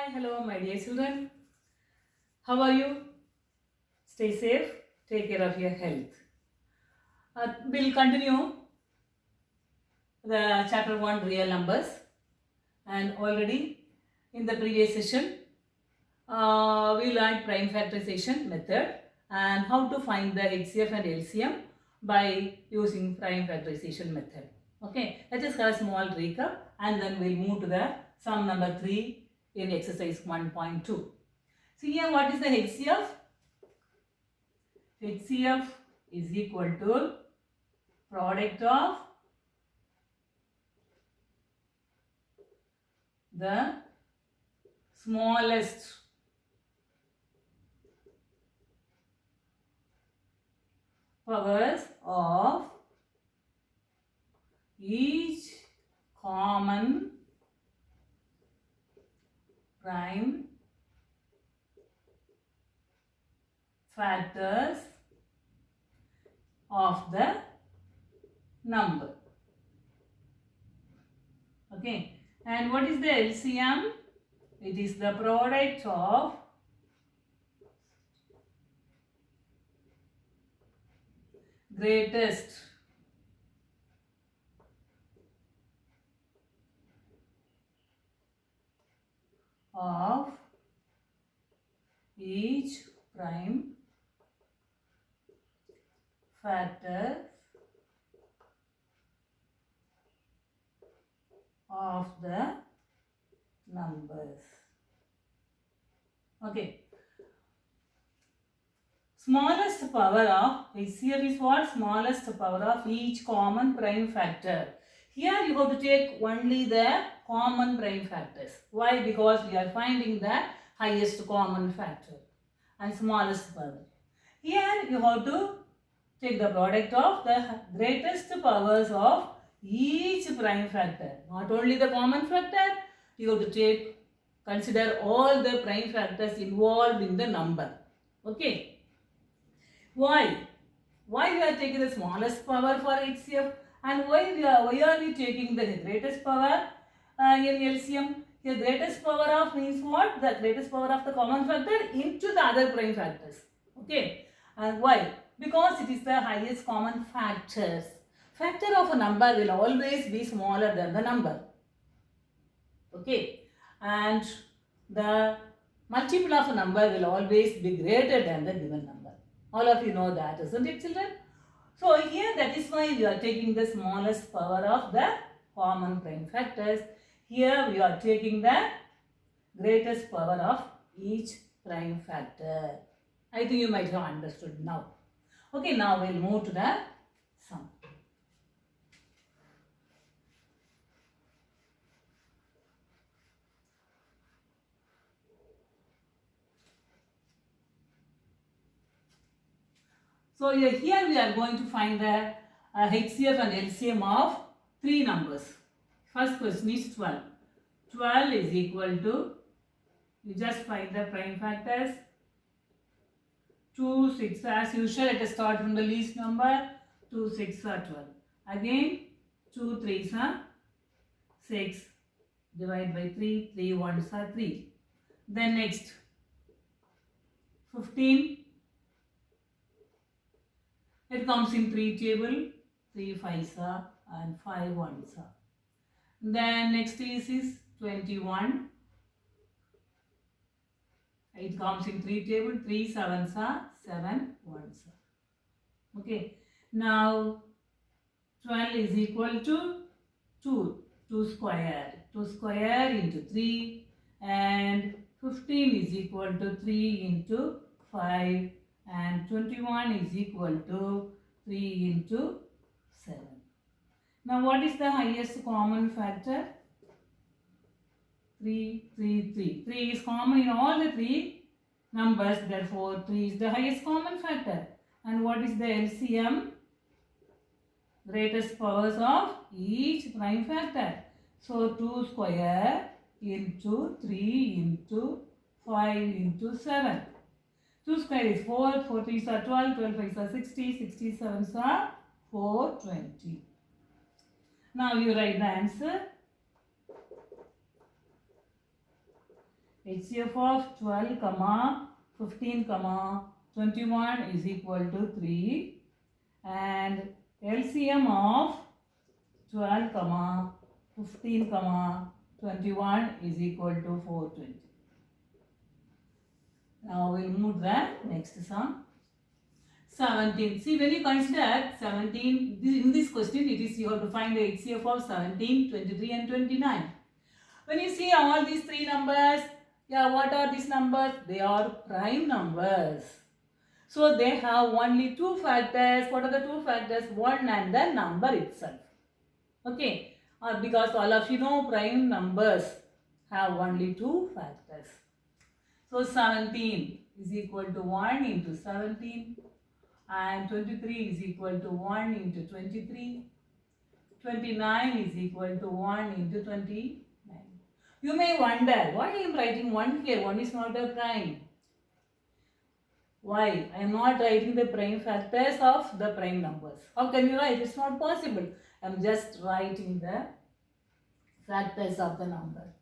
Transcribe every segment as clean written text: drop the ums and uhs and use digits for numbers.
Hi, hello, my dear children. How are you? Stay safe, take care of your health. We'll continue the chapter 1 real numbers, and already in the previous session we learned prime factorization method and how to find the HCF and LCM by using prime factorization method. Okay, let us have a small recap and then we'll move to the sum number 3 in exercise 1.2. See here, what is the HCF? HCF is equal to product of the smallest powers of each common prime factors of the number. Okay, and what is the LCM? It is the product of greatest of each prime factor of the numbers. Okay. Smallest power of HCF is what? Smallest power of each common prime factor. Here you have to take only the common prime factors. Why? Because we are finding the highest common factor and smallest power. Here you have to take the product of the greatest powers of each prime factor. Not only the common factor, you have to consider all the prime factors involved in the number. Okay. Why? Why we are taking the smallest power for HCF and why are we taking the greatest power in LCM? The greatest power of means what? The greatest power of the common factor into the other prime factors. Okay. And why? Because it is the highest common factors. Factor of a number will always be smaller than the number. Okay. And the multiple of a number will always be greater than the given number. All of you know that, isn't it, children? So here that is why we are taking the smallest power of the common prime factors. Here we are taking the greatest power of each prime factor. I think you might have understood now. Okay, now we'll move to the sum. So here we are going to find the HCF and LCM of three numbers. First question is 12. 12 is equal to, you just find the prime factors. 2, 6 as usual, let us start from the least number. 2, 6 are 12. Again 2, 3 are 6. Divide by 3, 3 1s are 3. Then next 15. It comes in 3 table, 3 5s are and 5 1s are. Then next is 21. It comes in 3 table, 3 7s are, 7 1s are. Okay. Now 12 is equal to 2. 2 square. 2 square into 3 and 15 is equal to 3 into 5 and 21 is equal to 3 into 7. Now what is the highest common factor? 3, 3, 3. 3 is common in all the three numbers, therefore 3 is the highest common factor. And what is the LCM? Greatest powers of each prime factor. So 2 square into 3 into 5 into 7. 2 square is 4, 4 3s are 12, 12 5s are 60, 67s are 420. Now you write the answer. HCF of 12, comma 15, comma 21 is equal to 3, and LCM of 12, comma 15, comma 21 is equal to 420. Now we'll move the next sum. 17. See, when you consider 17, in this question it is you have to find the HCF of 17, 23 and 29. When you see all these three numbers, yeah, what are these numbers? They are prime numbers. So they have only two factors. What are the two factors? 1 and the number itself. Okay, because all of you know prime numbers have only two factors. So 17 is equal to 1 into 17 and 23 is equal to 1 into 23. 29 is equal to 1 into 29. You may wonder, why I am writing 1 here? 1 is not a prime. Why? I am not writing the prime factors of the prime numbers. How can you write? It's not possible. I am just writing the factors of the number.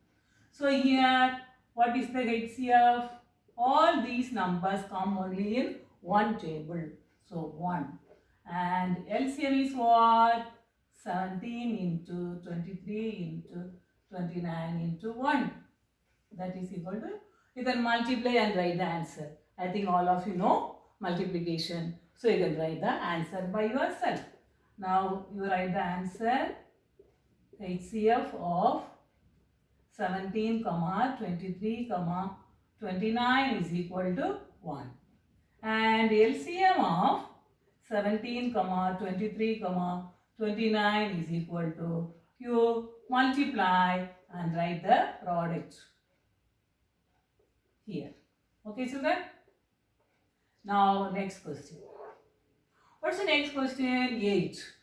So here, what is the HCF? All these numbers come only in one table. So 1. And LCM is what? 17 into 23 into 29 into 1. That is equal to, you can multiply and write the answer. I think all of you know multiplication. So you can write the answer by yourself. Now you write the answer. HCF of 17, 23, 29 is equal to 1. And LCM of 17, 23, 29 is equal to, you multiply and write the product here. Okay, children? Now, next question. What's the next question? 8.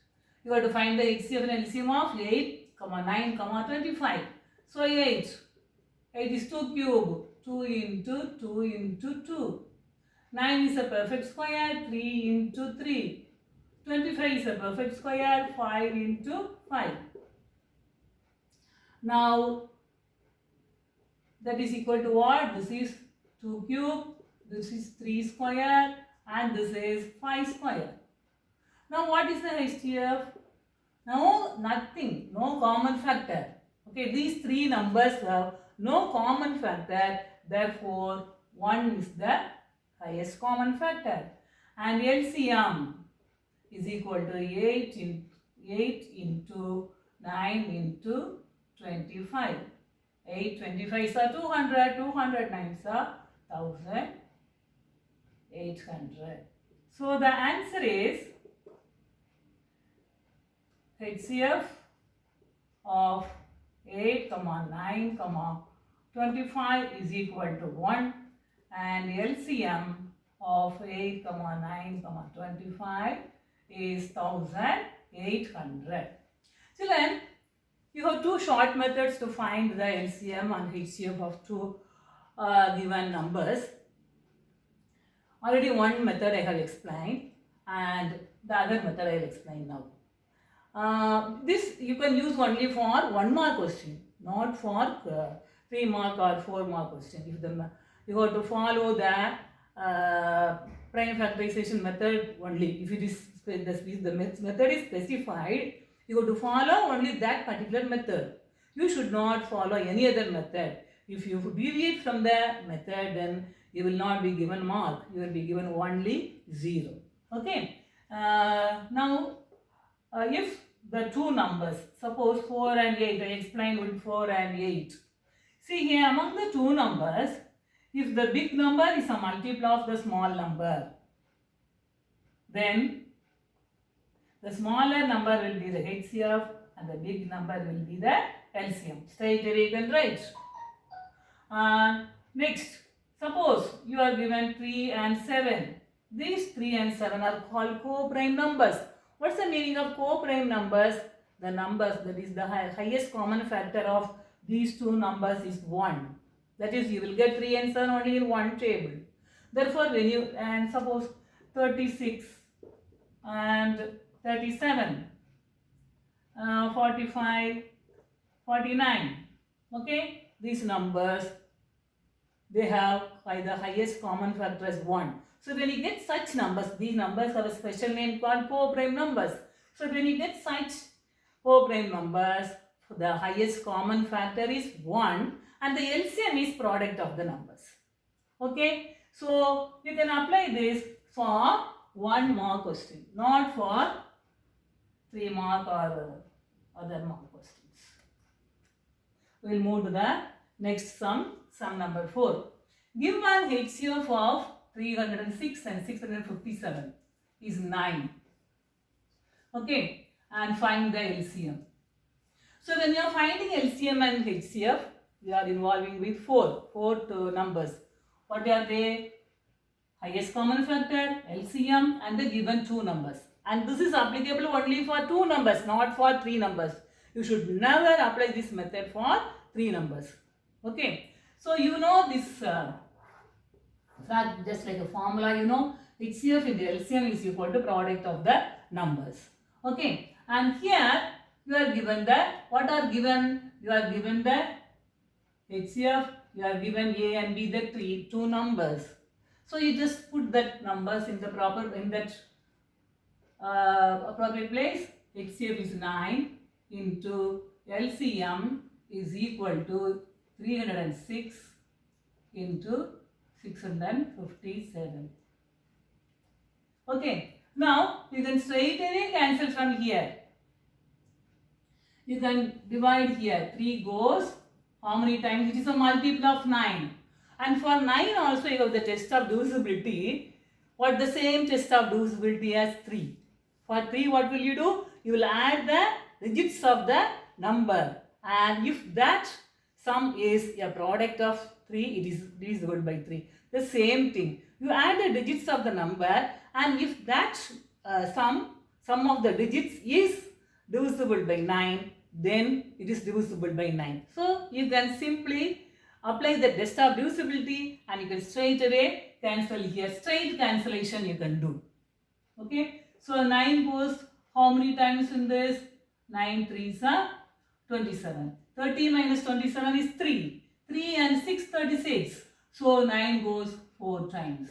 You have to find the HCF and LCM of 8, 9, 25. So 8. 8 is 2 cube. 2 into 2 into 2. 9 is a perfect square. 3 into 3. 25 is a perfect square. 5 into 5. Now, that is equal to what? This is 2 cube. This is 3 square. And this is 5 square. Now, what is the HCF? Now, nothing. No common factor. Okay, these three numbers have no common factor. Therefore, 1 is the highest common factor. And LCM is equal to 8 into 9 into 25. 8 25s are 200. 209s are 1800. So the answer is HCF of 8, 9, 25 is equal to 1, and LCM of 8, 9, 25 is 1800. Children, you have two short methods to find the LCM and HCF of two given numbers. Already one method I have explained, and the other method I will explain now. This you can use only for 1 mark question, not for 3 mark or 4 mark question. If you have to follow the prime factorization method only. If it is the method is specified, you have to follow only that particular method. You should not follow any other method. If you deviate from the method, then you will not be given mark. You will be given only 0. Okay. Now, if the two numbers, suppose 4 and 8, I explained with 4 and 8. See here, among the two numbers, if the big number is a multiple of the small number, then the smaller number will be the HCF and the big number will be the LCM. Straight away you can write. Next, suppose you are given 3 and 7. These 3 and 7 are called co-prime numbers. What's the meaning of co-prime numbers? The numbers, that is the highest common factor of these two numbers is 1. That is, you will get 3 and 7 only in one table. Therefore, when you, and suppose 36 and 37, 45, 49. Okay, these numbers they have the highest common factor as 1. So when you get such numbers, these numbers have a special name called 4 prime numbers. So when you get such 4 prime numbers, the highest common factor is 1 and the LCM is product of the numbers. Okay, so you can apply this for 1 mark question, not for 3 mark or other mark questions. We will move to the next sum number 4. Give an HCF of 306 and 657 is 9. Okay, and find the LCM. So when you are finding LCM and HCF, we are involving with four numbers. What are they? Highest common factor, LCM, and the given 2 numbers. And this is applicable only for 2 numbers, not for 3 numbers. You should never apply this method for 3 numbers. Okay. So you know this fact, just like a formula, you know, HCF into LCM is equal to product of the numbers. Okay. And here you are given the, what are given? You are given the HCF, you are given A and B, the 2 numbers. So you just put that numbers in the proper, in that appropriate place. HCF is 9 into LCM is equal to 306 into 657. Okay. Now you can straight away cancel from here. You can divide here. 3 goes how many times? It is a multiple of 9. And for 9 also you have the test of divisibility. What the same test of divisibility as 3. For 3 what will you do? You will add the digits of the number. And if that sum is a product of 3, it is divisible by 3. The same thing. You add the digits of the number, and if that sum of the digits is divisible by 9, then it is divisible by 9. So you can simply apply the test of divisibility and you can straight away cancel here. Straight cancellation you can do. Okay. So 9 goes how many times in this? 9 3s are 27. 30 minus 27 is 3. 3 and 6, 36. So 9 goes 4 times.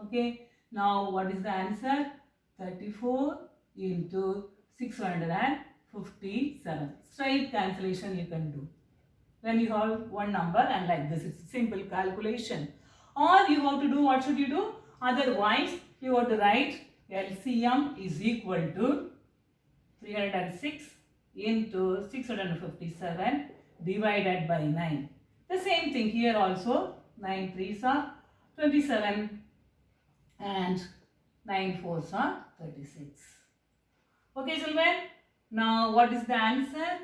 Okay. Now what is the answer? 34 into 657. Straight cancellation you can do. When you have one number and like this, it's simple calculation. Or you have to do, what should you do? Otherwise, you have to write LCM is equal to 306 into 657 divided by 9. The same thing here also. 9 3s are 27 and 9 4s are 36. Okay, children. Now, what is the answer?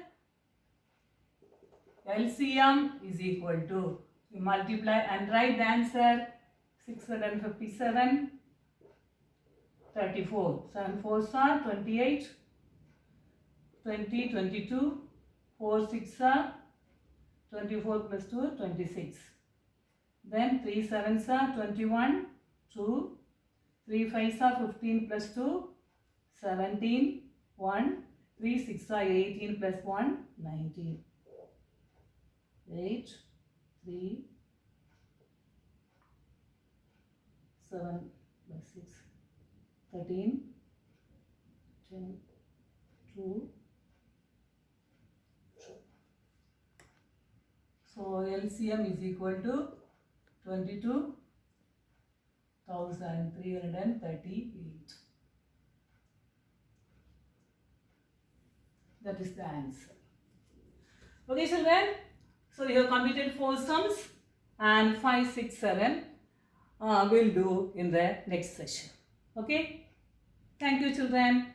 LCM is equal to, you multiply and write the answer, 657, 34, 7 4s are 28, 20, 22, 4 6 are 24 plus 2, 26. Then 3 7s are 21, 2, 3 5s are 15 plus 2, 17, 1, 3 6 are 18 plus 1, 19. 8, 3, 7 plus 6, 13, 10, 2. So LCM is equal to 22,338. That is the answer. Okay, children. So you have completed 4 sums and 5, 6, 7 we'll do in the next session. Okay. Thank you, children.